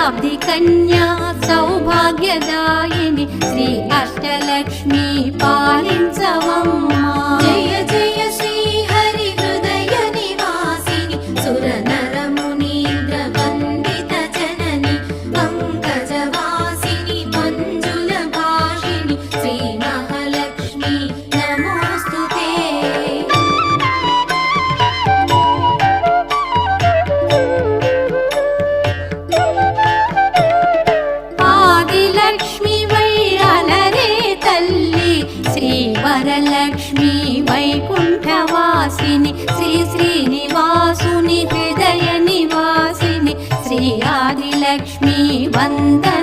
శతాబ్ది కన్యా సౌభాగ్యదాయిని శ్రీ అష్టలక్ష్మి పాలించవమ్మా. జయ జయ శ్రీ హరి హృదయ నివాసిని సుర నర మునీంద్ర వందిత జనని పంకజవాసిని మంజుల భాషిని శ్రీ మహాలక్ష్మి నమోస్తుతే. ఆదిలక్ష్మి వైరాలరే తల్లి శ్రీ వరలక్ష్మి వైకుంఠవాసిని శ్రీ శ్రీనివాసుని హృదయ నివాసిని శ్రీ ఆదిలక్ష్మి వందన